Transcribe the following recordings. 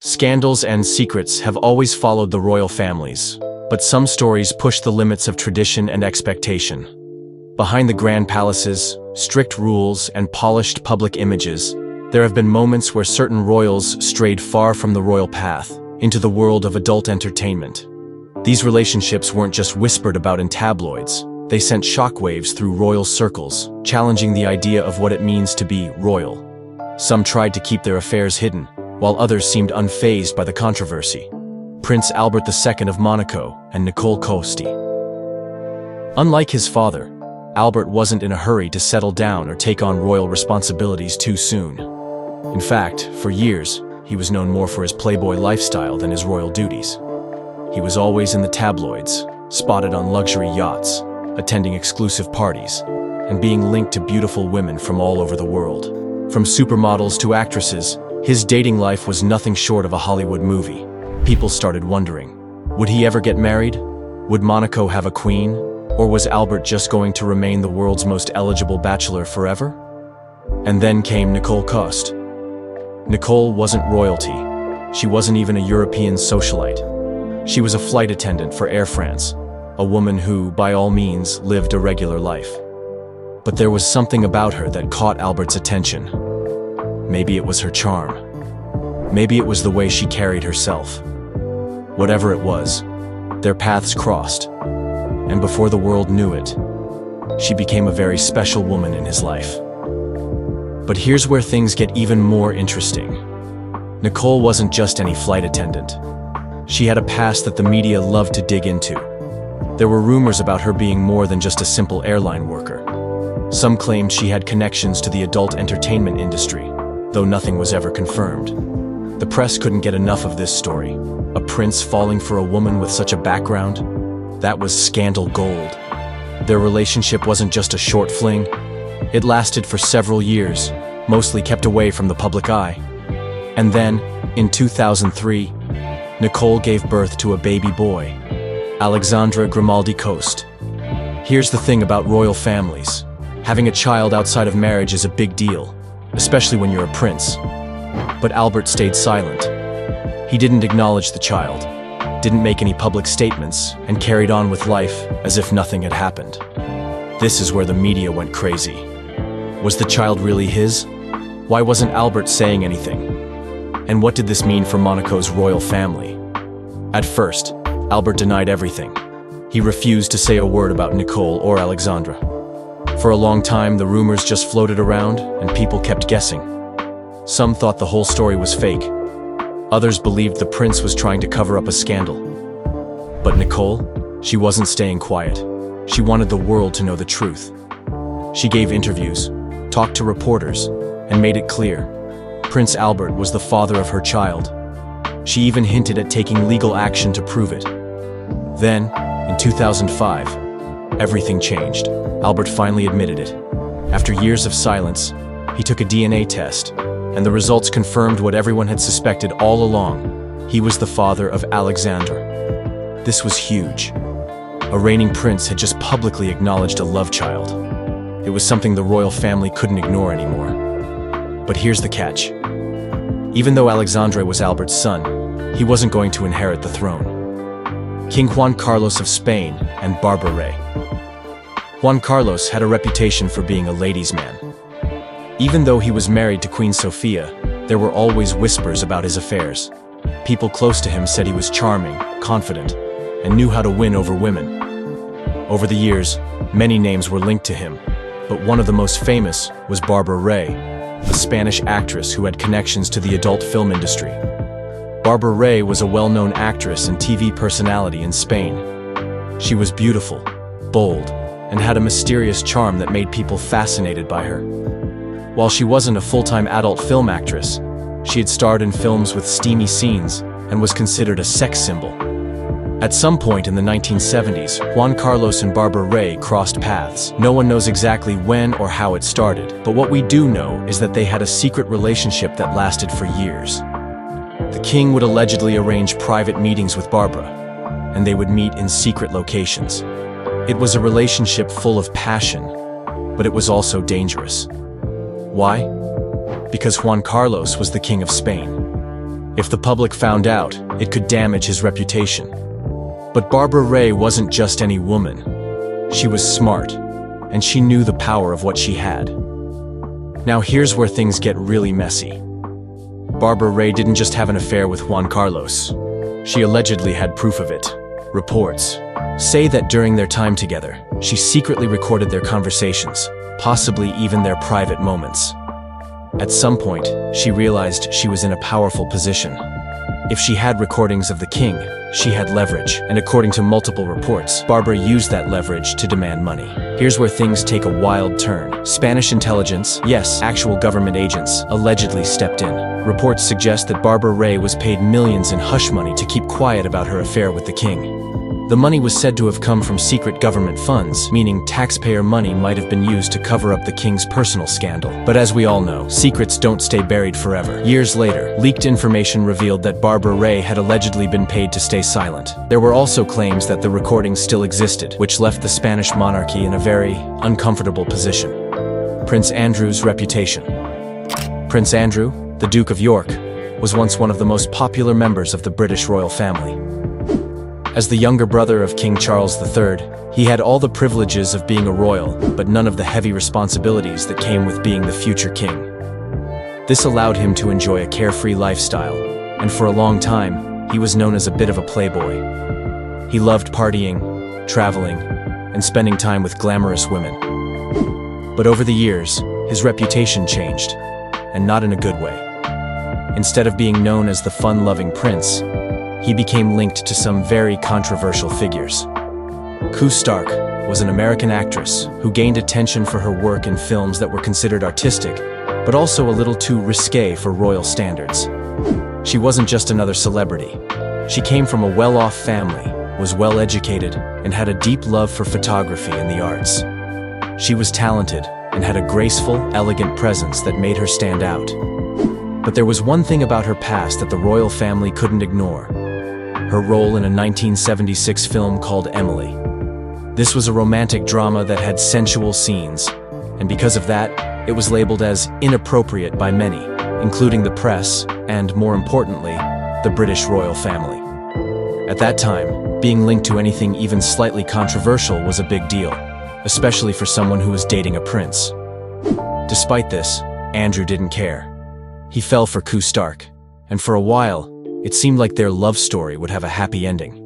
Scandals and secrets have always followed the royal families, but some stories push the limits of tradition and expectation. Behind the grand palaces, strict rules, and polished public images, there have been moments where certain royals strayed far from the royal path, into the world of adult entertainment. These relationships weren't just whispered about in tabloids, they sent shockwaves through royal circles, challenging the idea of what it means to be royal. Some tried to keep their affairs hidden, while others seemed unfazed by the controversy. Prince Albert II of Monaco and Nicole Costi. Unlike his father, Albert wasn't in a hurry to settle down or take on royal responsibilities too soon. In fact, for years, he was known more for his playboy lifestyle than his royal duties. He was always in the tabloids, spotted on luxury yachts, attending exclusive parties, and being linked to beautiful women from all over the world. From supermodels to actresses, his dating life was nothing short of a Hollywood movie. People started wondering, would he ever get married? Would Monaco have a queen? Or was Albert just going to remain the world's most eligible bachelor forever? And then came Nicole Costi. Nicole wasn't royalty. She wasn't even a European socialite. She was a flight attendant for Air France, a woman who, by all means, lived a regular life. But there was something about her that caught Albert's attention. Maybe it was her charm. Maybe it was the way she carried herself. Whatever it was, their paths crossed, and before the world knew it, she became a very special woman in his life. But here's where things get even more interesting. Nicole wasn't just any flight attendant. She had a past that the media loved to dig into. There were rumors about her being more than just a simple airline worker. Some claimed she had connections to the adult entertainment industry, though nothing was ever confirmed. The press couldn't get enough of this story. A prince falling for a woman with such a background? That was scandal gold. Their relationship wasn't just a short fling. It lasted for several years, mostly kept away from the public eye. And then, in 2003, Nicole gave birth to a baby boy, Alexandre Grimaldi Coste. Here's the thing about royal families. Having a child outside of marriage is a big deal, especially when you're a prince. But Albert stayed silent. He didn't acknowledge the child, didn't make any public statements, and carried on with life as if nothing had happened. This is where the media went crazy. Was the child really his? Why wasn't Albert saying anything? And what did this mean for Monaco's royal family? At first, Albert denied everything. He refused to say a word about Nicole or Alexandra. For a long time, the rumors just floated around, and people kept guessing. Some thought the whole story was fake. Others believed the prince was trying to cover up a scandal. But Nicole, she wasn't staying quiet. She wanted the world to know the truth. She gave interviews, talked to reporters, and made it clear. Prince Albert was the father of her child. She even hinted at taking legal action to prove it. Then, in 2005, everything changed. Albert finally admitted it. After years of silence, he took a DNA test, and the results confirmed what everyone had suspected all along. He was the father of Alexandra. This was huge. A reigning prince had just publicly acknowledged a love child. It was something the royal family couldn't ignore anymore. But here's the catch. Even though Alexandre was Albert's son, he wasn't going to inherit the throne. King Juan Carlos of Spain and Barbara Ray. Juan Carlos had a reputation for being a ladies' man. Even though he was married to Queen Sofia, there were always whispers about his affairs. People close to him said he was charming, confident, and knew how to win over women. Over the years, many names were linked to him, but one of the most famous was Barbara Ray, a Spanish actress who had connections to the adult film industry. Barbara Ray was a well-known actress and TV personality in Spain. She was beautiful, bold, and had a mysterious charm that made people fascinated by her. While she wasn't a full-time adult film actress, she had starred in films with steamy scenes and was considered a sex symbol. At some point in the 1970s, Juan Carlos and Barbara Ray crossed paths. No one knows exactly when or how it started, but what we do know is that they had a secret relationship that lasted for years. The king would allegedly arrange private meetings with Barbara, and they would meet in secret locations. It was a relationship full of passion, but it was also dangerous. Why? Because Juan Carlos was the king of Spain. If the public found out, it could damage his reputation. But Barbara Ray wasn't just any woman. She was smart, and she knew the power of what she had. Now here's where things get really messy. Barbara Ray didn't just have an affair with Juan Carlos. She allegedly had proof of it. Reports say that during their time together, she secretly recorded their conversations, possibly even their private moments. At some point, she realized she was in a powerful position. If she had recordings of the king, she had leverage, and according to multiple reports, Barbara used that leverage to demand money. Here's where things take a wild turn. Spanish intelligence, yes, actual government agents, allegedly stepped in. Reports suggest that Barbara Ray was paid millions in hush money to keep quiet about her affair with the king. The money was said to have come from secret government funds, meaning taxpayer money might have been used to cover up the king's personal scandal. But as we all know, secrets don't stay buried forever. Years later, leaked information revealed that Barbara Ray had allegedly been paid to stay silent. There were also claims that the recordings still existed, which left the Spanish monarchy in a very uncomfortable position. Prince Andrew's reputation. Prince Andrew, the Duke of York, was once one of the most popular members of the British royal family. As the younger brother of King Charles III, he had all the privileges of being a royal, but none of the heavy responsibilities that came with being the future king. This allowed him to enjoy a carefree lifestyle, and for a long time, he was known as a bit of a playboy. He loved partying, traveling, and spending time with glamorous women. But over the years, his reputation changed, and not in a good way. Instead of being known as the fun-loving prince, he became linked to some very controversial figures. Koo Stark was an American actress who gained attention for her work in films that were considered artistic, but also a little too risque for royal standards. She wasn't just another celebrity. She came from a well-off family, was well-educated, and had a deep love for photography and the arts. She was talented and had a graceful, elegant presence that made her stand out. But there was one thing about her past that the royal family couldn't ignore: her role in a 1976 film called Emily. This was a romantic drama that had sensual scenes, and because of that, it was labeled as inappropriate by many, including the press and, more importantly, the British royal family. At that time, being linked to anything even slightly controversial was a big deal, especially for someone who was dating a prince. Despite this, Andrew didn't care. He fell for Koo Stark, and for a while, it seemed like their love story would have a happy ending.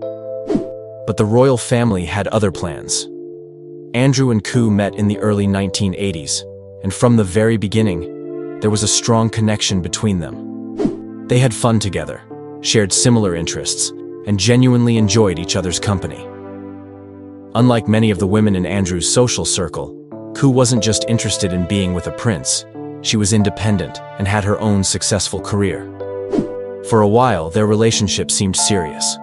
But the royal family had other plans. Andrew and Koo met in the early 1980s, and from the very beginning, there was a strong connection between them. They had fun together, shared similar interests, and genuinely enjoyed each other's company. Unlike many of the women in Andrew's social circle, Koo wasn't just interested in being with a prince. She was independent and had her own successful career. For a while, their relationship seemed serious.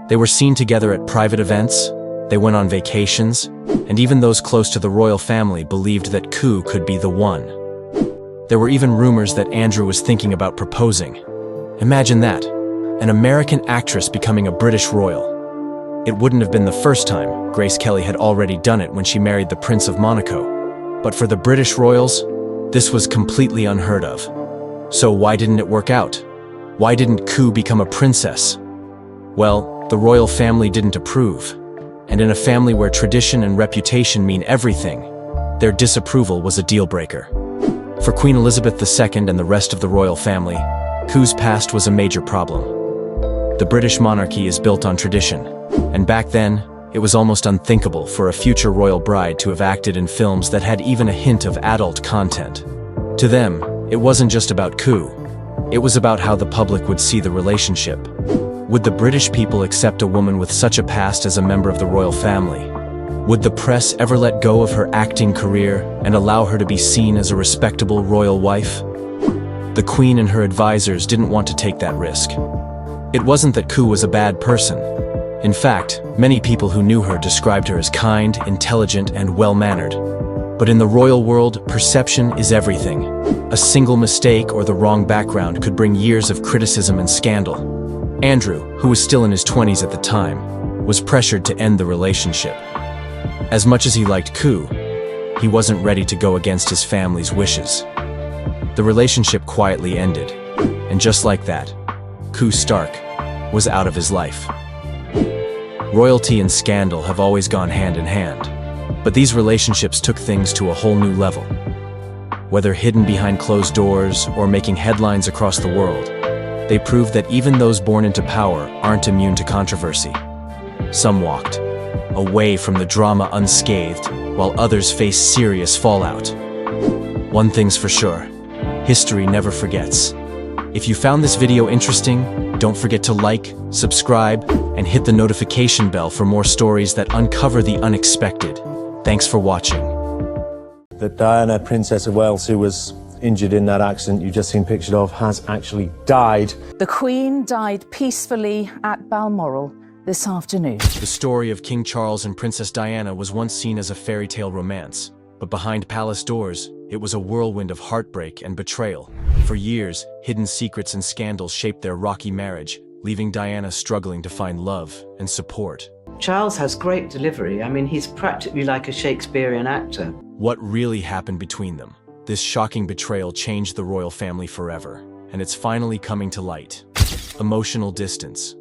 They were seen together at private events, they went on vacations, and even those close to the royal family believed that Koo could be the one. There were even rumors that Andrew was thinking about proposing. Imagine that, an American actress becoming a British royal. It wouldn't have been the first time. Grace Kelly had already done it when she married the Prince of Monaco. But for the British royals, this was completely unheard of. So why didn't it work out? Why didn't Koo become a princess? Well, the royal family didn't approve. And in a family where tradition and reputation mean everything, their disapproval was a deal-breaker. For Queen Elizabeth II and the rest of the royal family, Koo's past was a major problem. The British monarchy is built on tradition, and back then, it was almost unthinkable for a future royal bride to have acted in films that had even a hint of adult content. To them, it wasn't just about Koo. It was about how the public would see the relationship. Would the British people accept a woman with such a past as a member of the royal family? Would the press ever let go of her acting career and allow her to be seen as a respectable royal wife? The Queen and her advisors didn't want to take that risk. It wasn't that Koo was a bad person. In fact, many people who knew her described her as kind, intelligent, and well-mannered. But in the royal world, perception is everything. A single mistake or the wrong background could bring years of criticism and scandal. Andrew, who was still in his 20s at the time, was pressured to end the relationship. As much as he liked Koo, he wasn't ready to go against his family's wishes. The relationship quietly ended, and just like that, coup Stark, was out of his life. Royalty and scandal have always gone hand in hand, but these relationships took things to a whole new level. Whether hidden behind closed doors or making headlines across the world, they proved that even those born into power aren't immune to controversy. Some walked away from the drama unscathed, while others faced serious fallout. One thing's for sure, history never forgets. If you found this video interesting, don't forget to like, subscribe, and hit the notification bell for more stories that uncover the unexpected. Thanks for watching. That Diana, Princess of Wales, who was injured in that accident you've just seen pictured of, has actually died. The Queen died peacefully at Balmoral this afternoon. The story of King Charles and Princess Diana was once seen as a fairy tale romance, but behind palace doors, it was a whirlwind of heartbreak and betrayal. For years, hidden secrets and scandals shaped their rocky marriage, leaving Diana struggling to find love and support. Charles has great delivery. I mean, he's practically like a Shakespearean actor. What really happened between them? This shocking betrayal changed the royal family forever, and it's finally coming to light. Emotional distance.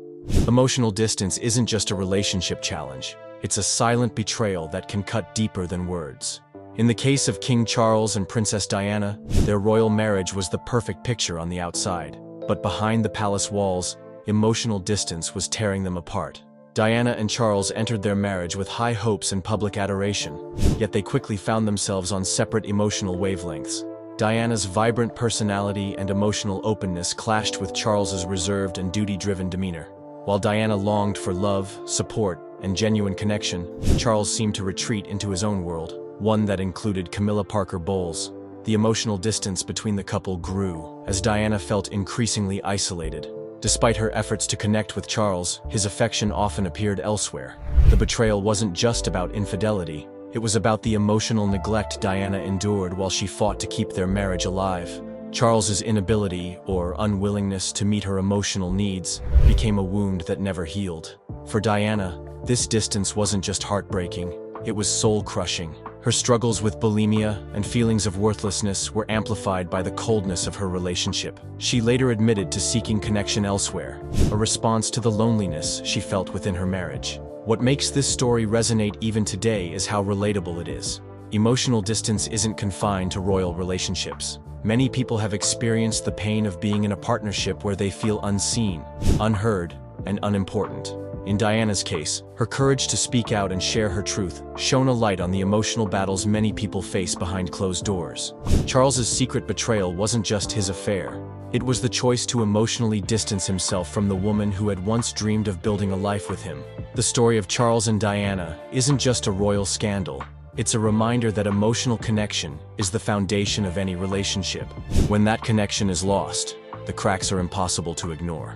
Emotional distance isn't just a relationship challenge. It's a silent betrayal that can cut deeper than words. In the case of King Charles and Princess Diana, their royal marriage was the perfect picture on the outside. But behind the palace walls, emotional distance was tearing them apart. Diana and Charles entered their marriage with high hopes and public adoration, yet they quickly found themselves on separate emotional wavelengths. Diana's vibrant personality and emotional openness clashed with Charles's reserved and duty-driven demeanor. While Diana longed for love, support, and genuine connection, Charles seemed to retreat into his own world, one that included Camilla Parker Bowles. The emotional distance between the couple grew, as Diana felt increasingly isolated. Despite her efforts to connect with Charles, his affection often appeared elsewhere. The betrayal wasn't just about infidelity, it was about the emotional neglect Diana endured while she fought to keep their marriage alive. Charles's inability, or unwillingness to meet her emotional needs, became a wound that never healed. For Diana, this distance wasn't just heartbreaking, it was soul-crushing. Her struggles with bulimia and feelings of worthlessness were amplified by the coldness of her relationship. She later admitted to seeking connection elsewhere, a response to the loneliness she felt within her marriage. What makes this story resonate even today is how relatable it is. Emotional distance isn't confined to royal relationships. Many people have experienced the pain of being in a partnership where they feel unseen, unheard, and unimportant. In Diana's case, her courage to speak out and share her truth shone a light on the emotional battles many people face behind closed doors. Charles's secret betrayal wasn't just his affair. It was the choice to emotionally distance himself from the woman who had once dreamed of building a life with him. The story of Charles and Diana isn't just a royal scandal. It's a reminder that emotional connection is the foundation of any relationship. When that connection is lost, the cracks are impossible to ignore.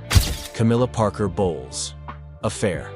Camilla Parker Bowles. Affair.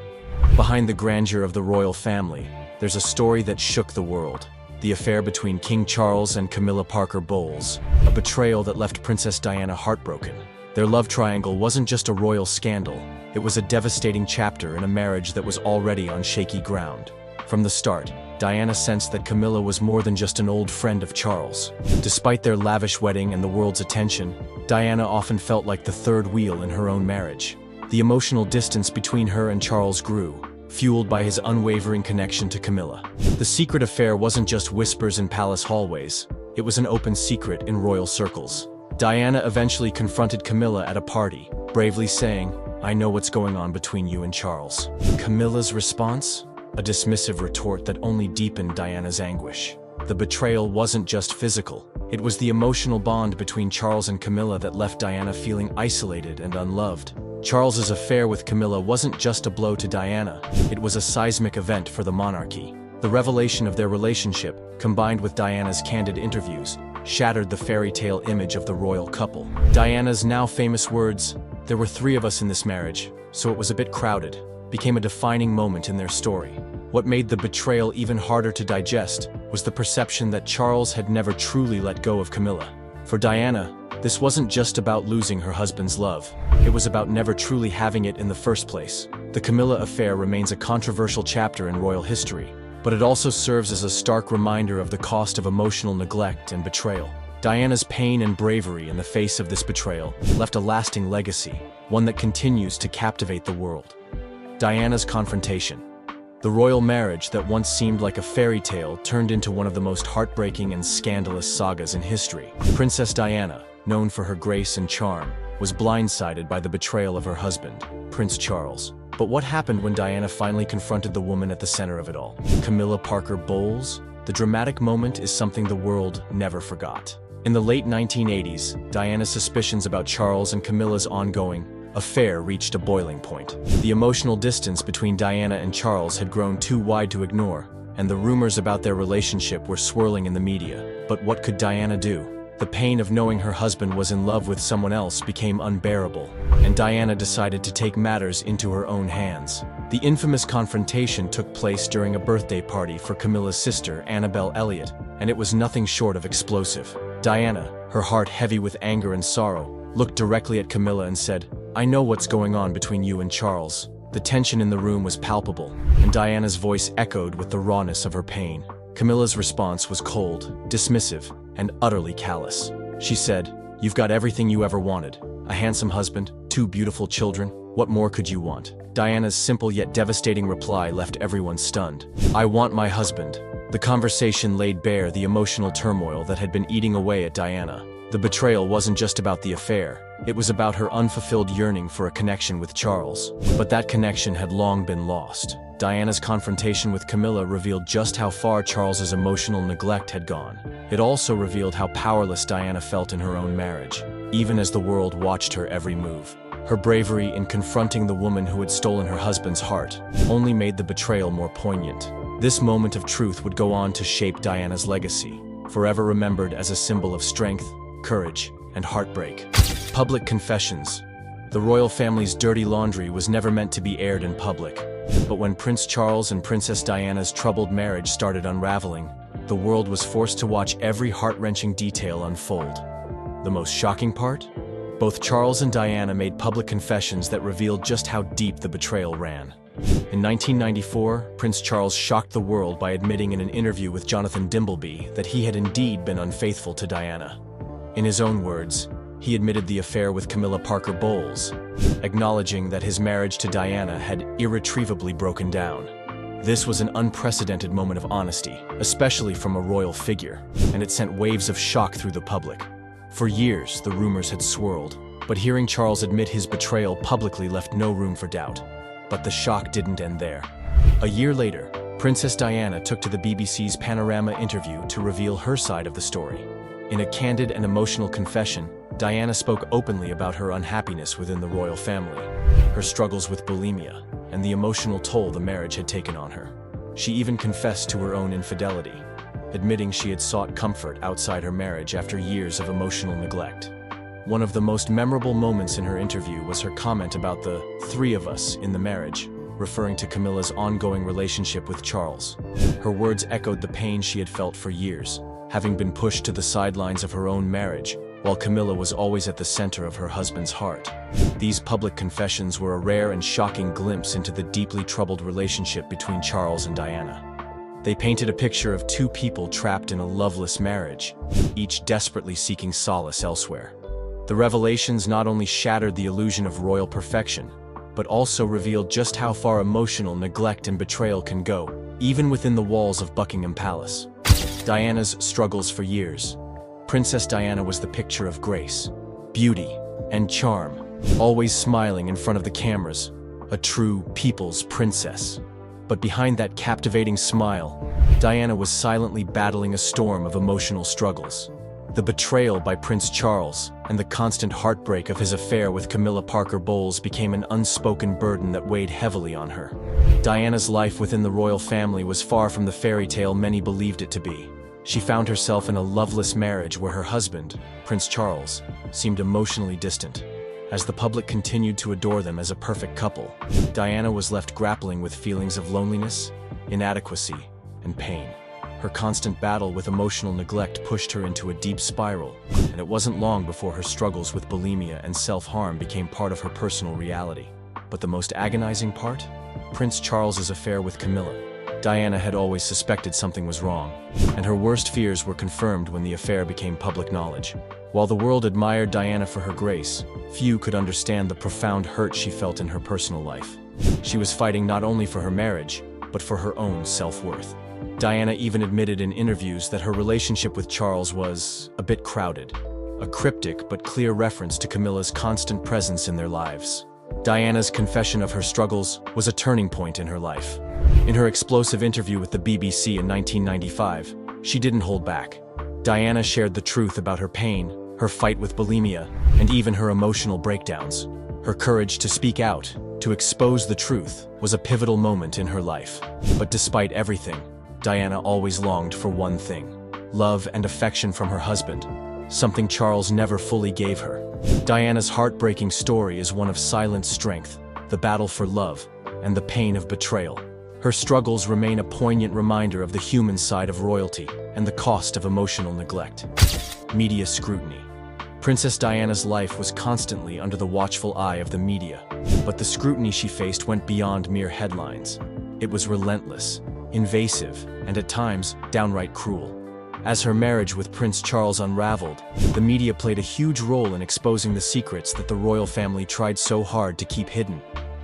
Behind the grandeur of the royal family, there's a story that shook the world. The affair between King Charles and Camilla Parker Bowles, a betrayal that left Princess Diana heartbroken. Their love triangle wasn't just a royal scandal, it was a devastating chapter in a marriage that was already on shaky ground. From the start, Diana sensed that Camilla was more than just an old friend of Charles. Despite their lavish wedding and the world's attention, Diana often felt like the third wheel in her own marriage. The emotional distance between her and Charles grew, fueled by his unwavering connection to Camilla. The secret affair wasn't just whispers in palace hallways, it was an open secret in royal circles. Diana eventually confronted Camilla at a party, bravely saying, "I know what's going on between you and Charles." Camilla's response? A dismissive retort that only deepened Diana's anguish. The betrayal wasn't just physical, it was the emotional bond between Charles and Camilla that left Diana feeling isolated and unloved. Charles's affair with Camilla wasn't just a blow to Diana, it was a seismic event for the monarchy. The revelation of their relationship, combined with Diana's candid interviews, shattered the fairy tale image of the royal couple. Diana's now famous words, "There were 3 of us in this marriage, so it was a bit crowded," became a defining moment in their story. What made the betrayal even harder to digest was the perception that Charles had never truly let go of Camilla. For Diana, this wasn't just about losing her husband's love, it was about never truly having it in the first place. The Camilla affair remains a controversial chapter in royal history, but it also serves as a stark reminder of the cost of emotional neglect and betrayal. Diana's pain and bravery in the face of this betrayal left a lasting legacy, one that continues to captivate the world. Diana's confrontation. The royal marriage that once seemed like a fairy tale turned into one of the most heartbreaking and scandalous sagas in history. Princess Diana, known for her grace and charm, was blindsided by the betrayal of her husband, Prince Charles. But what happened when Diana finally confronted the woman at the center of it all? Camilla Parker Bowles? The dramatic moment is something the world never forgot. In the late 1980s, Diana's suspicions about Charles and Camilla's ongoing affair reached a boiling point. The emotional distance between Diana and Charles had grown too wide to ignore, and the rumors about their relationship were swirling in the media. But what could Diana do? The pain of knowing her husband was in love with someone else became unbearable, and Diana decided to take matters into her own hands. The infamous confrontation took place during a birthday party for Camilla's sister, Annabelle Elliott, and it was nothing short of explosive. Diana, her heart heavy with anger and sorrow, looked directly at Camilla and said, "I know what's going on between you and Charles." The tension in the room was palpable, and Diana's voice echoed with the rawness of her pain. Camilla's response was cold, dismissive, and utterly callous. She said, "You've got everything you ever wanted. A handsome husband, 2 beautiful children. What more could you want?" Diana's simple yet devastating reply left everyone stunned. "I want my husband." The conversation laid bare the emotional turmoil that had been eating away at Diana. The betrayal wasn't just about the affair, it was about her unfulfilled yearning for a connection with Charles. But that connection had long been lost. Diana's confrontation with Camilla revealed just how far Charles's emotional neglect had gone. It also revealed how powerless Diana felt in her own marriage, even as the world watched her every move. Her bravery in confronting the woman who had stolen her husband's heart only made the betrayal more poignant. This moment of truth would go on to shape Diana's legacy, forever remembered as a symbol of strength, courage, and heartbreak. Public confessions. The royal family's dirty laundry was never meant to be aired in public. But when Prince Charles and Princess Diana's troubled marriage started unraveling, the world was forced to watch every heart-wrenching detail unfold. The most shocking part? Both Charles and Diana made public confessions that revealed just how deep the betrayal ran. In 1994, Prince Charles shocked the world by admitting in an interview with Jonathan Dimbleby that he had indeed been unfaithful to Diana. In his own words, he admitted the affair with Camilla Parker Bowles, acknowledging that his marriage to Diana had irretrievably broken down. This was an unprecedented moment of honesty, especially from a royal figure, and it sent waves of shock through the public. For years, the rumors had swirled, but hearing Charles admit his betrayal publicly left no room for doubt. But the shock didn't end there. A year later, Princess Diana took to the BBC's Panorama interview to reveal her side of the story. In a candid and emotional confession, Diana spoke openly about her unhappiness within the royal family, her struggles with bulimia, and the emotional toll the marriage had taken on her. She even confessed to her own infidelity, admitting she had sought comfort outside her marriage after years of emotional neglect. One of the most memorable moments in her interview was her comment about the 3 of us in the marriage, referring to Camilla's ongoing relationship with Charles. Her words echoed the pain she had felt for years, having been pushed to the sidelines of her own marriage, while Camilla was always at the center of her husband's heart. These public confessions were a rare and shocking glimpse into the deeply troubled relationship between Charles and Diana. They painted a picture of 2 people trapped in a loveless marriage, each desperately seeking solace elsewhere. The revelations not only shattered the illusion of royal perfection, but also revealed just how far emotional neglect and betrayal can go, even within the walls of Buckingham Palace. Diana's struggles for years. Princess Diana was the picture of grace, beauty, and charm, always smiling in front of the cameras, a true people's princess. But behind that captivating smile, Diana was silently battling a storm of emotional struggles. The betrayal by Prince Charles and the constant heartbreak of his affair with Camilla Parker Bowles became an unspoken burden that weighed heavily on her. Diana's life within the royal family was far from the fairy tale many believed it to be. She found herself in a loveless marriage where her husband, Prince Charles, seemed emotionally distant. As the public continued to adore them as a perfect couple, Diana was left grappling with feelings of loneliness, inadequacy, and pain. Her constant battle with emotional neglect pushed her into a deep spiral, and it wasn't long before her struggles with bulimia and self-harm became part of her personal reality. But the most agonizing part? Prince Charles's affair with Camilla. Diana had always suspected something was wrong, and her worst fears were confirmed when the affair became public knowledge. While the world admired Diana for her grace, few could understand the profound hurt she felt in her personal life. She was fighting not only for her marriage, but for her own self-worth. Diana even admitted in interviews that her relationship with Charles was a bit crowded, a cryptic but clear reference to Camilla's constant presence in their lives. Diana's confession of her struggles was a turning point in her life. In her explosive interview with the BBC in 1995, she didn't hold back. Diana shared the truth about her pain, her fight with bulimia, and even her emotional breakdowns. Her courage to speak out, to expose the truth, was a pivotal moment in her life. But despite everything, Diana always longed for one thing: love and affection from her husband, something Charles never fully gave her. Diana's heartbreaking story is one of silent strength, the battle for love, and the pain of betrayal. Her struggles remain a poignant reminder of the human side of royalty and the cost of emotional neglect. Media scrutiny. Princess Diana's life was constantly under the watchful eye of the media, but the scrutiny she faced went beyond mere headlines. It was relentless, invasive, and at times, downright cruel. As her marriage with Prince Charles unraveled, the media played a huge role in exposing the secrets that the royal family tried so hard to keep hidden.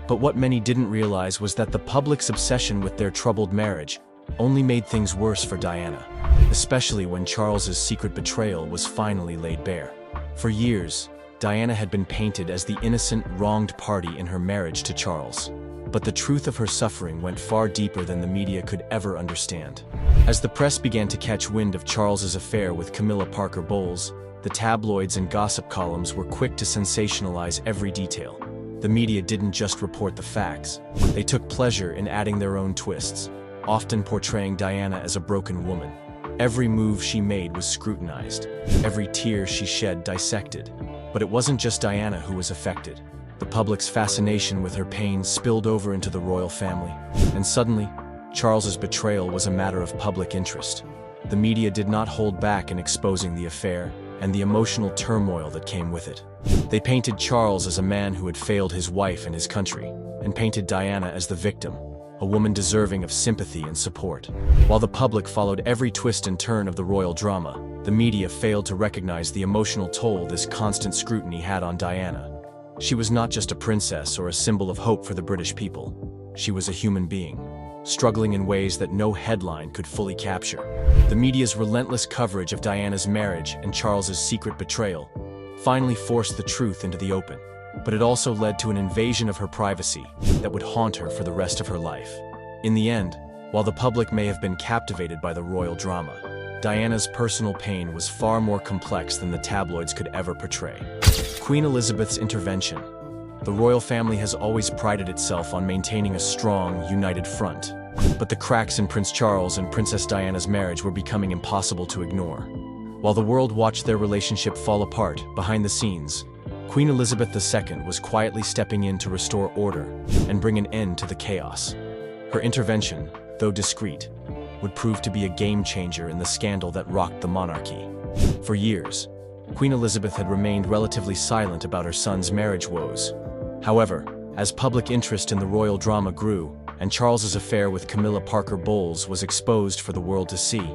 But what many didn't realize was that the public's obsession with their troubled marriage only made things worse for Diana, especially when Charles's secret betrayal was finally laid bare. For years, Diana had been painted as the innocent, wronged party in her marriage to Charles. But the truth of her suffering went far deeper than the media could ever understand. As the press began to catch wind of Charles's affair with Camilla Parker Bowles, the tabloids and gossip columns were quick to sensationalize every detail. The media didn't just report the facts. They took pleasure in adding their own twists, often portraying Diana as a broken woman. Every move she made was scrutinized, every tear she shed dissected. But it wasn't just Diana who was affected. The public's fascination with her pain spilled over into the royal family, and suddenly, Charles's betrayal was a matter of public interest. The media did not hold back in exposing the affair and the emotional turmoil that came with it. They painted Charles as a man who had failed his wife and his country, and painted Diana as the victim, a woman deserving of sympathy and support. While the public followed every twist and turn of the royal drama, the media failed to recognize the emotional toll this constant scrutiny had on Diana. She was not just a princess or a symbol of hope for the British people. She was a human being, struggling in ways that no headline could fully capture. The media's relentless coverage of Diana's marriage and Charles's secret betrayal finally forced the truth into the open, but it also led to an invasion of her privacy that would haunt her for the rest of her life. In the end, while the public may have been captivated by the royal drama, Diana's personal pain was far more complex than the tabloids could ever portray. Queen Elizabeth's intervention. The royal family has always prided itself on maintaining a strong, united front. But the cracks in Prince Charles and Princess Diana's marriage were becoming impossible to ignore. While the world watched their relationship fall apart behind the scenes, Queen Elizabeth II was quietly stepping in to restore order and bring an end to the chaos. Her intervention, though discreet, would prove to be a game-changer in the scandal that rocked the monarchy. For years, Queen Elizabeth had remained relatively silent about her son's marriage woes. However, as public interest in the royal drama grew, and Charles's affair with Camilla Parker Bowles was exposed for the world to see,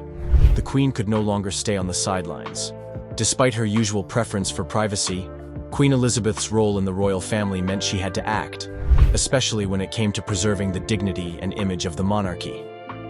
the Queen could no longer stay on the sidelines. Despite her usual preference for privacy, Queen Elizabeth's role in the royal family meant she had to act, especially when it came to preserving the dignity and image of the monarchy.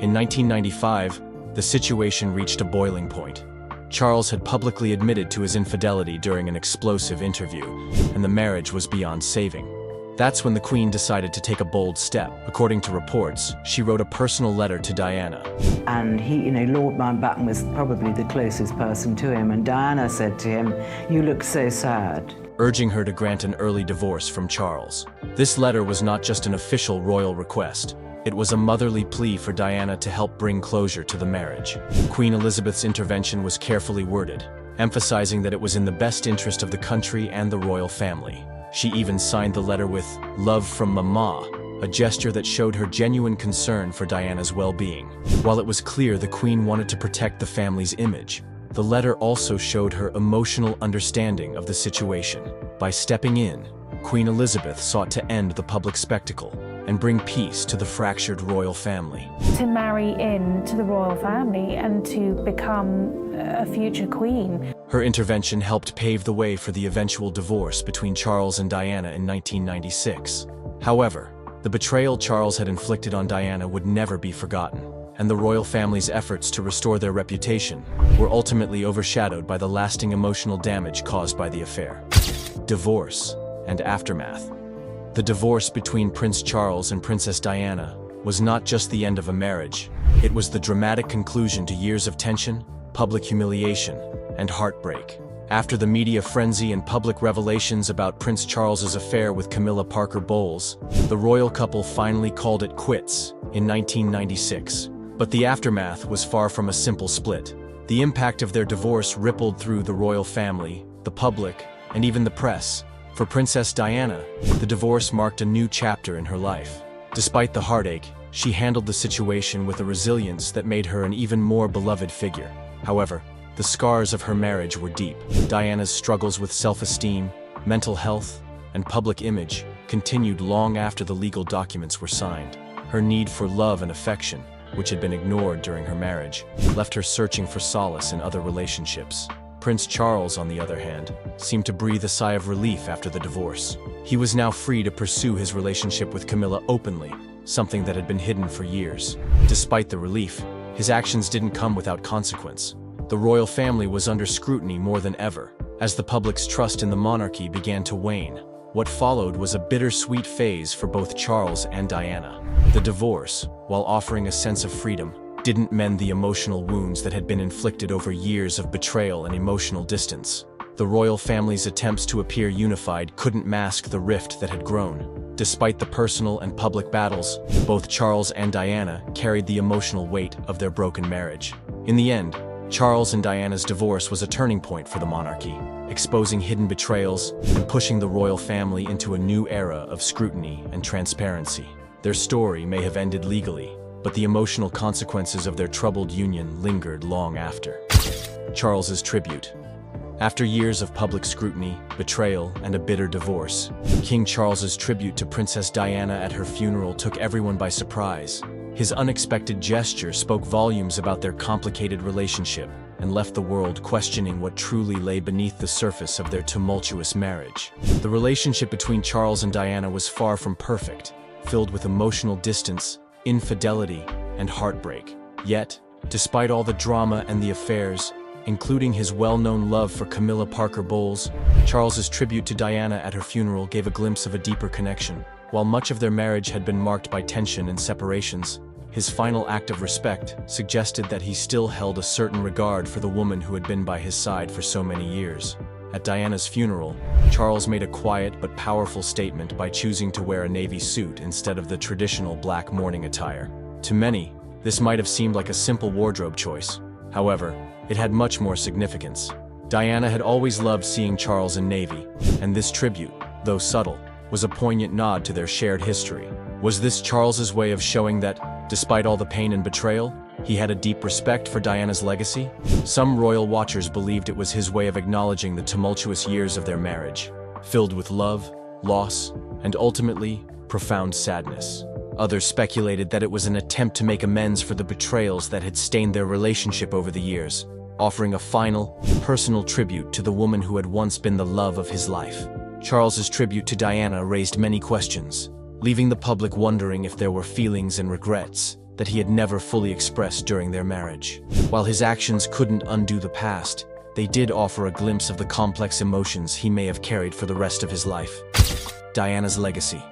In 1995, the situation reached a boiling point. Charles had publicly admitted to his infidelity during an explosive interview, and the marriage was beyond saving. That's when the Queen decided to take a bold step. According to reports, she wrote a personal letter to Diana. And he, Lord Mountbatten was probably the closest person to him, and Diana said to him, "You look so sad," urging her to grant an early divorce from Charles. This letter was not just an official royal request. It was a motherly plea for Diana to help bring closure to the marriage. Queen Elizabeth's intervention was carefully worded, emphasizing that it was in the best interest of the country and the royal family. She even signed the letter with "Love from Mama," a gesture that showed her genuine concern for Diana's well-being. While it was clear the Queen wanted to protect the family's image, the letter also showed her emotional understanding of the situation. By stepping in, Queen Elizabeth sought to end the public spectacle and bring peace to the fractured royal family. To marry into the royal family and to become a future queen. Her intervention helped pave the way for the eventual divorce between Charles and Diana in 1996. However, the betrayal Charles had inflicted on Diana would never be forgotten, and the royal family's efforts to restore their reputation were ultimately overshadowed by the lasting emotional damage caused by the affair. Divorce and aftermath. The divorce between Prince Charles and Princess Diana was not just the end of a marriage, it was the dramatic conclusion to years of tension, public humiliation, and heartbreak. After the media frenzy and public revelations about Prince Charles's affair with Camilla Parker Bowles, the royal couple finally called it quits in 1996. But the aftermath was far from a simple split. The impact of their divorce rippled through the royal family, the public, and even the press. For Princess Diana, the divorce marked a new chapter in her life. Despite the heartache, she handled the situation with a resilience that made her an even more beloved figure. However, the scars of her marriage were deep. Diana's struggles with self-esteem, mental health, and public image continued long after the legal documents were signed. Her need for love and affection, which had been ignored during her marriage, left her searching for solace in other relationships. Prince Charles, on the other hand, seemed to breathe a sigh of relief after the divorce. He was now free to pursue his relationship with Camilla openly, something that had been hidden for years. Despite the relief, his actions didn't come without consequence. The royal family was under scrutiny more than ever, as the public's trust in the monarchy began to wane. What followed was a bittersweet phase for both Charles and Diana. The divorce, while offering a sense of freedom, didn't mend the emotional wounds that had been inflicted over years of betrayal and emotional distance. The royal family's attempts to appear unified couldn't mask the rift that had grown. Despite the personal and public battles, both Charles and Diana carried the emotional weight of their broken marriage. In the end, Charles and Diana's divorce was a turning point for the monarchy, exposing hidden betrayals and pushing the royal family into a new era of scrutiny and transparency. Their story may have ended legally, but the emotional consequences of their troubled union lingered long after. Charles's tribute. After years of public scrutiny, betrayal, and a bitter divorce, King Charles's tribute to Princess Diana at her funeral took everyone by surprise. His unexpected gesture spoke volumes about their complicated relationship and left the world questioning what truly lay beneath the surface of their tumultuous marriage. The relationship between Charles and Diana was far from perfect, filled with emotional distance, infidelity, and heartbreak. Yet, despite all the drama and the affairs, including his well-known love for Camilla Parker Bowles, Charles's tribute to Diana at her funeral gave a glimpse of a deeper connection. While much of their marriage had been marked by tension and separations, his final act of respect suggested that he still held a certain regard for the woman who had been by his side for so many years. At Diana's funeral, Charles made a quiet but powerful statement by choosing to wear a navy suit instead of the traditional black mourning attire. To many, this might have seemed like a simple wardrobe choice. However, it had much more significance. Diana had always loved seeing Charles in navy, and this tribute, though subtle, was a poignant nod to their shared history. Was this Charles's way of showing that, despite all the pain and betrayal, he had a deep respect for Diana's legacy? Some royal watchers believed it was his way of acknowledging the tumultuous years of their marriage, filled with love, loss, and ultimately, profound sadness. Others speculated that it was an attempt to make amends for the betrayals that had stained their relationship over the years, offering a final, personal tribute to the woman who had once been the love of his life. Charles's tribute to Diana raised many questions, leaving the public wondering if there were feelings and regrets that he had never fully expressed during their marriage. While his actions couldn't undo the past, they did offer a glimpse of the complex emotions he may have carried for the rest of his life. Diana's legacy.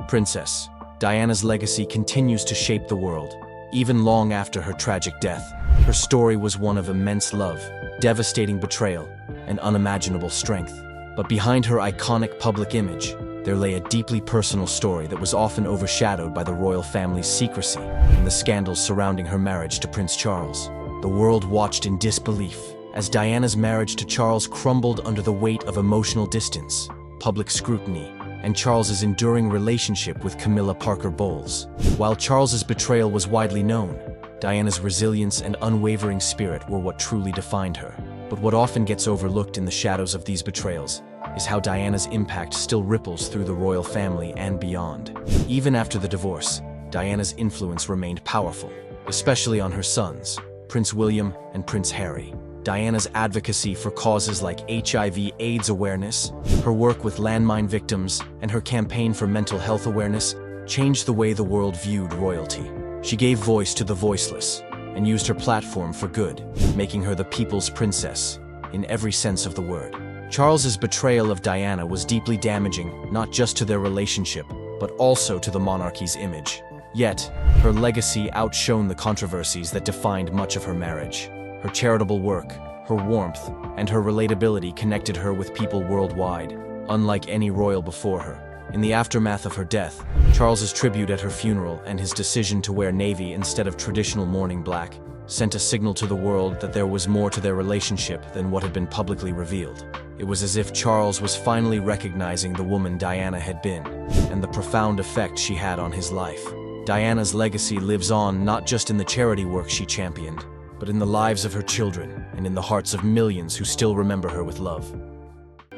Princess Diana's legacy continues to shape the world, even long after her tragic death. Her story was one of immense love, devastating betrayal, and unimaginable strength. But behind her iconic public image, there lay a deeply personal story that was often overshadowed by the royal family's secrecy and the scandals surrounding her marriage to Prince Charles. The world watched in disbelief as Diana's marriage to Charles crumbled under the weight of emotional distance, public scrutiny, and Charles's enduring relationship with Camilla Parker Bowles. While Charles's betrayal was widely known, Diana's resilience and unwavering spirit were what truly defined her. But what often gets overlooked in the shadows of these betrayals is how Diana's impact still ripples through the royal family and beyond. Even after the divorce, Diana's influence remained powerful, especially on her sons, Prince William and Prince Harry. Diana's advocacy for causes like HIV/AIDS awareness, her work with landmine victims, and her campaign for mental health awareness changed the way the world viewed royalty. She gave voice to the voiceless and used her platform for good, making her the people's princess in every sense of the word. Charles's betrayal of Diana was deeply damaging, not just to their relationship, but also to the monarchy's image. Yet, her legacy outshone the controversies that defined much of her marriage. Her charitable work, her warmth, and her relatability connected her with people worldwide, unlike any royal before her. In the aftermath of her death, Charles's tribute at her funeral and his decision to wear navy instead of traditional mourning black sent a signal to the world that there was more to their relationship than what had been publicly revealed. It was as if Charles was finally recognizing the woman Diana had been, and the profound effect she had on his life. Diana's legacy lives on not just in the charity work she championed, but in the lives of her children and in the hearts of millions who still remember her with love.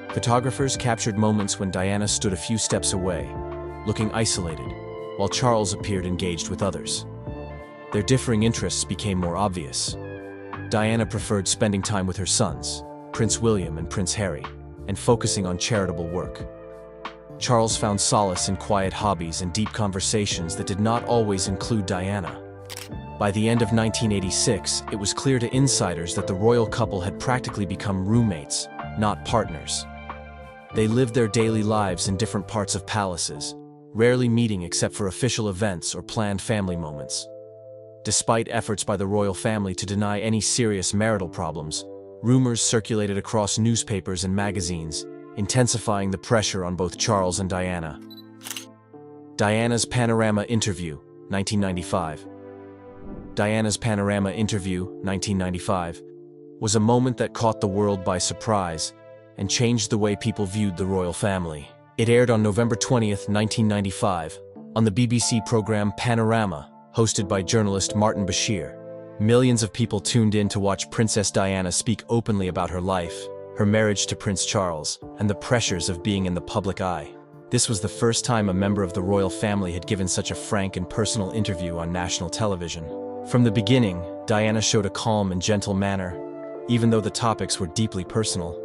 Photographers captured moments when Diana stood a few steps away, looking isolated, while Charles appeared engaged with others. Their differing interests became more obvious. Diana preferred spending time with her sons, Prince William and Prince Harry, and focusing on charitable work. Charles found solace in quiet hobbies and deep conversations that did not always include Diana. By the end of 1986, it was clear to insiders that the royal couple had practically become roommates, not partners. They lived their daily lives in different parts of palaces, rarely meeting except for official events or planned family moments. Despite efforts by the royal family to deny any serious marital problems, rumors circulated across newspapers and magazines, intensifying the pressure on both Charles and Diana. Diana's Panorama Interview, 1995. Diana's Panorama Interview, 1995, was a moment that caught the world by surprise and changed the way people viewed the royal family. It aired on November 20th, 1995, on the BBC program Panorama, hosted by journalist Martin Bashir. Millions of people tuned in to watch Princess Diana speak openly about her life, her marriage to Prince Charles, and the pressures of being in the public eye. This was the first time a member of the royal family had given such a frank and personal interview on national television. From the beginning, Diana showed a calm and gentle manner, even though the topics were deeply personal.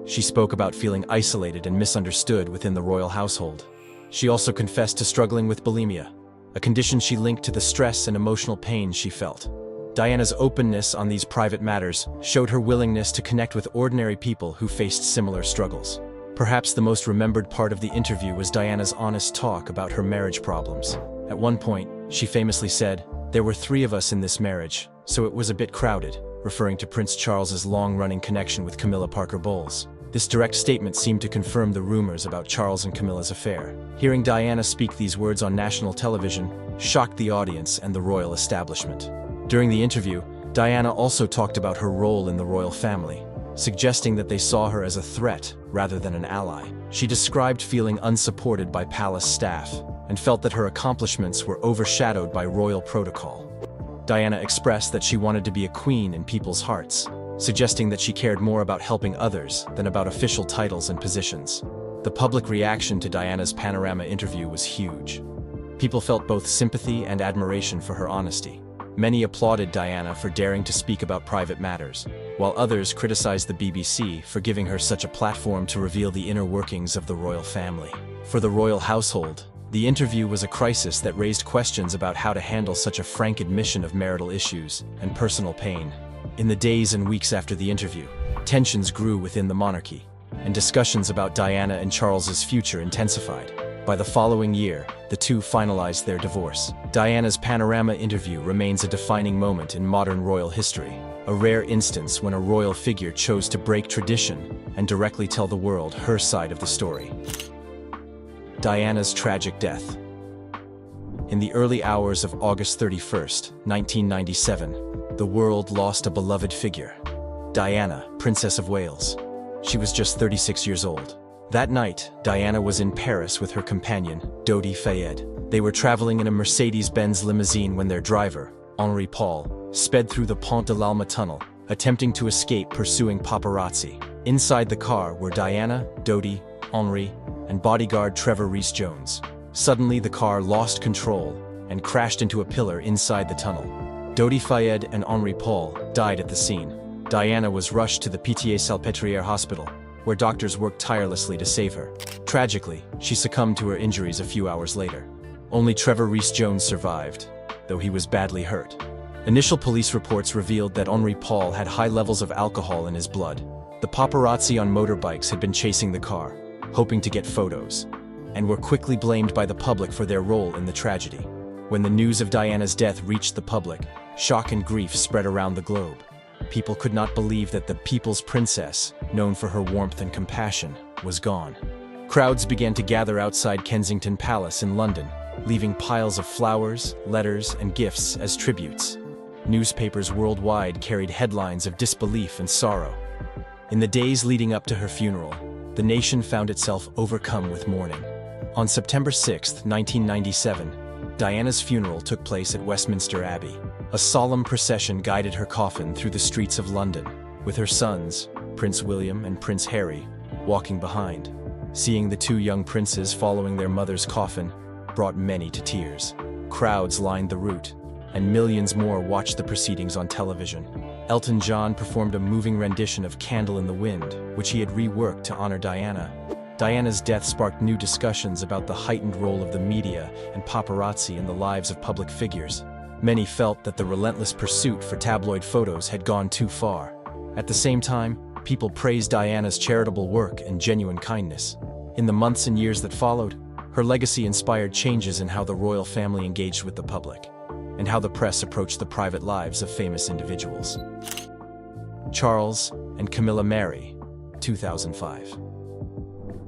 She spoke about feeling isolated and misunderstood within the royal household. She also confessed to struggling with bulimia, a condition she linked to the stress and emotional pain she felt. Diana's openness on these private matters showed her willingness to connect with ordinary people who faced similar struggles. Perhaps the most remembered part of the interview was Diana's honest talk about her marriage problems. At one point, she famously said, "There were 3 of us in this marriage, so it was a bit crowded," referring to Prince Charles's long-running connection with Camilla Parker Bowles. This direct statement seemed to confirm the rumors about Charles and Camilla's affair. Hearing Diana speak these words on national television shocked the audience and the royal establishment. During the interview, Diana also talked about her role in the royal family, suggesting that they saw her as a threat rather than an ally. She described feeling unsupported by palace staff and felt that her accomplishments were overshadowed by royal protocol. Diana expressed that she wanted to be a queen in people's hearts, suggesting that she cared more about helping others than about official titles and positions. The public reaction to Diana's Panorama interview was huge. People felt both sympathy and admiration for her honesty. Many applauded Diana for daring to speak about private matters, while others criticized the BBC for giving her such a platform to reveal the inner workings of the royal family. For the royal household, the interview was a crisis that raised questions about how to handle such a frank admission of marital issues and personal pain. In the days and weeks after the interview, tensions grew within the monarchy, and discussions about Diana and Charles's future intensified. By the following year, the two finalized their divorce. Diana's Panorama interview remains a defining moment in modern royal history, a rare instance when a royal figure chose to break tradition and directly tell the world her side of the story. Diana's tragic death. In the early hours of August 31st, 1997, the world lost a beloved figure, Diana, Princess of Wales. She was just 36 years old. That night, Diana was in Paris with her companion, Dodi Fayed. They were traveling in a Mercedes-Benz limousine when their driver, Henri Paul, sped through the Pont de l'Alma tunnel, attempting to escape pursuing paparazzi. Inside the car were Diana, Dodi, Henri, and bodyguard Trevor Rees-Jones. Suddenly, the car lost control and crashed into a pillar inside the tunnel. Dodi Fayed and Henri Paul died at the scene. Diana was rushed to the Pitié-Salpêtrière hospital, where doctors worked tirelessly to save her. Tragically, she succumbed to her injuries a few hours later. Only Trevor Rees-Jones survived, though he was badly hurt. Initial police reports revealed that Henri Paul had high levels of alcohol in his blood. The paparazzi on motorbikes had been chasing the car, hoping to get photos, and were quickly blamed by the public for their role in the tragedy. When the news of Diana's death reached the public, shock and grief spread around the globe. People could not believe that the people's princess, known for her warmth and compassion, was gone. Crowds began to gather outside Kensington Palace in London, leaving piles of flowers, letters, and gifts as tributes. Newspapers worldwide carried headlines of disbelief and sorrow. In the days leading up to her funeral, the nation found itself overcome with mourning. On September 6, 1997, Diana's funeral took place at Westminster Abbey. A solemn procession guided her coffin through the streets of London, with her sons, Prince William and Prince Harry, walking behind. Seeing the two young princes following their mother's coffin brought many to tears. Crowds lined the route, and millions more watched the proceedings on television. Elton John performed a moving rendition of Candle in the Wind, which he had reworked to honor Diana. Diana's death sparked new discussions about the heightened role of the media and paparazzi in the lives of public figures. Many felt that the relentless pursuit for tabloid photos had gone too far. At the same time, people praised Diana's charitable work and genuine kindness. In the months and years that followed, her legacy inspired changes in how the royal family engaged with the public, and how the press approached the private lives of famous individuals. Charles and Camilla Mary, 2005.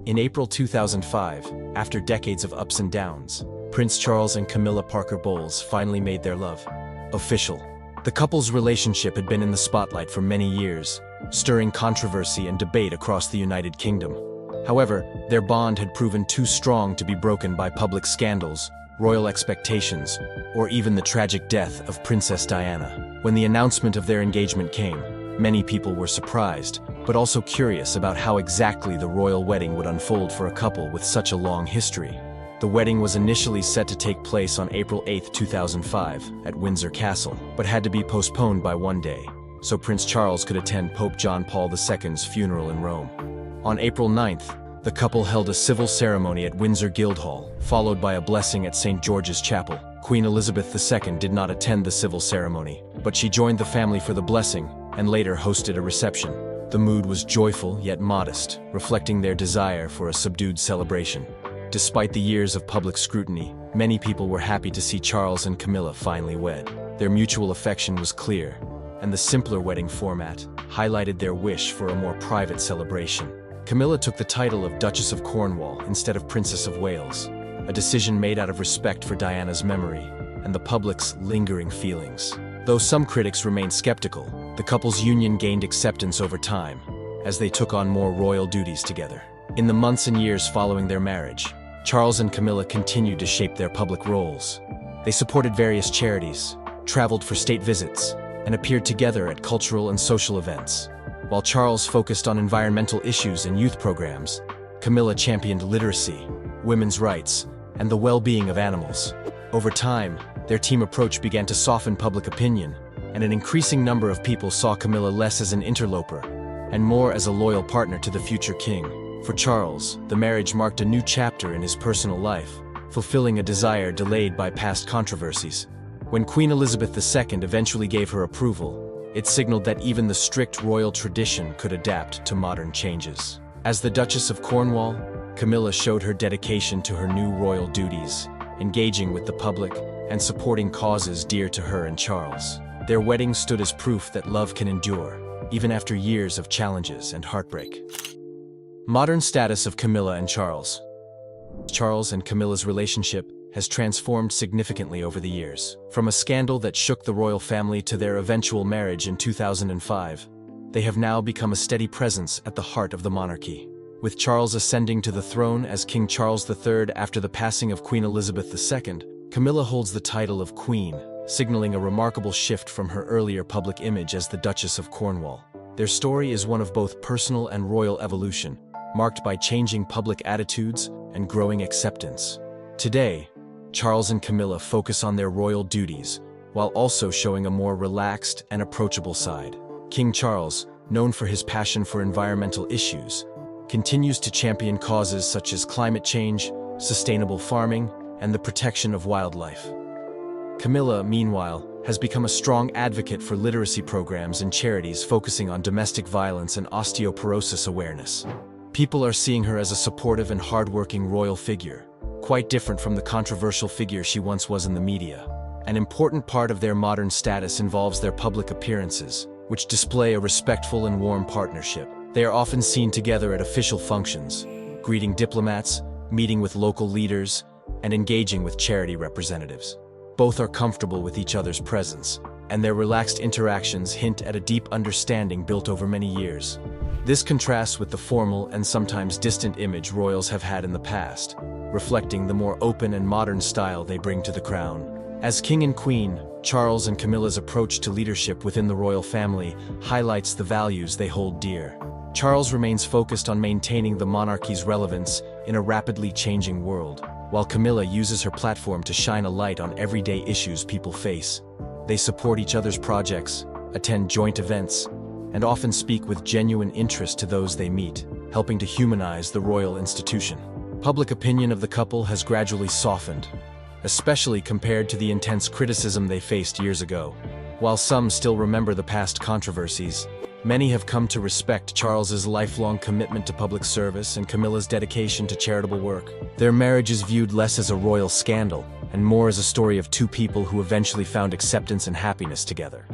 In April 2005, after decades of ups and downs, Prince Charles and Camilla Parker Bowles finally made their love official. The couple's relationship had been in the spotlight for many years, stirring controversy and debate across the United Kingdom. However, their bond had proven too strong to be broken by public scandals, royal expectations, or even the tragic death of Princess Diana. When the announcement of their engagement came, many people were surprised, but also curious about how exactly the royal wedding would unfold for a couple with such a long history. The wedding was initially set to take place on April 8, 2005, at Windsor Castle, but had to be postponed by one day, so Prince Charles could attend Pope John Paul II's funeral in Rome. On April 9th, the couple held a civil ceremony at Windsor Guildhall, followed by a blessing at St. George's Chapel. Queen Elizabeth II did not attend the civil ceremony, but she joined the family for the blessing and later hosted a reception. The mood was joyful yet modest, reflecting their desire for a subdued celebration. Despite the years of public scrutiny, many people were happy to see Charles and Camilla finally wed. Their mutual affection was clear, and the simpler wedding format highlighted their wish for a more private celebration. Camilla took the title of Duchess of Cornwall instead of Princess of Wales, a decision made out of respect for Diana's memory and the public's lingering feelings. Though some critics remained skeptical, the couple's union gained acceptance over time as they took on more royal duties together. In the months and years following their marriage, Charles and Camilla continued to shape their public roles. They supported various charities, traveled for state visits, and appeared together at cultural and social events. While Charles focused on environmental issues and youth programs, Camilla championed literacy, women's rights, and the well-being of animals. Over time, their team approach began to soften public opinion, and an increasing number of people saw Camilla less as an interloper and more as a loyal partner to the future king. For Charles, the marriage marked a new chapter in his personal life, fulfilling a desire delayed by past controversies. When Queen Elizabeth II eventually gave her approval, it signaled that even the strict royal tradition could adapt to modern changes. As the Duchess of Cornwall, Camilla showed her dedication to her new royal duties, engaging with the public and supporting causes dear to her and Charles. Their wedding stood as proof that love can endure, even after years of challenges and heartbreak. Modern status of Camilla and Charles. Charles and Camilla's relationship has transformed significantly over the years. From a scandal that shook the royal family to their eventual marriage in 2005, they have now become a steady presence at the heart of the monarchy. With Charles ascending to the throne as King Charles III after the passing of Queen Elizabeth II, Camilla holds the title of Queen, signaling a remarkable shift from her earlier public image as the Duchess of Cornwall. Their story is one of both personal and royal evolution, marked by changing public attitudes and growing acceptance. Today, Charles and Camilla focus on their royal duties, while also showing a more relaxed and approachable side. King Charles, known for his passion for environmental issues, continues to champion causes such as climate change, sustainable farming, and the protection of wildlife. Camilla, meanwhile, has become a strong advocate for literacy programs and charities focusing on domestic violence and osteoporosis awareness. People are seeing her as a supportive and hardworking royal figure, quite different from the controversial figure she once was in the media. An important part of their modern status involves their public appearances, which display a respectful and warm partnership. They are often seen together at official functions, greeting diplomats, meeting with local leaders, and engaging with charity representatives. Both are comfortable with each other's presence, and their relaxed interactions hint at a deep understanding built over many years. This contrasts with the formal and sometimes distant image royals have had in the past, reflecting the more open and modern style they bring to the crown. As king and queen, Charles and Camilla's approach to leadership within the royal family highlights the values they hold dear. Charles remains focused on maintaining the monarchy's relevance in a rapidly changing world, while Camilla uses her platform to shine a light on everyday issues people face. They support each other's projects, attend joint events, and often speak with genuine interest to those they meet, helping to humanize the royal institution. Public opinion of the couple has gradually softened, especially compared to the intense criticism they faced years ago. While some still remember the past controversies, many have come to respect Charles's lifelong commitment to public service and Camilla's dedication to charitable work. Their marriage is viewed less as a royal scandal and more as a story of two people who eventually found acceptance and happiness together.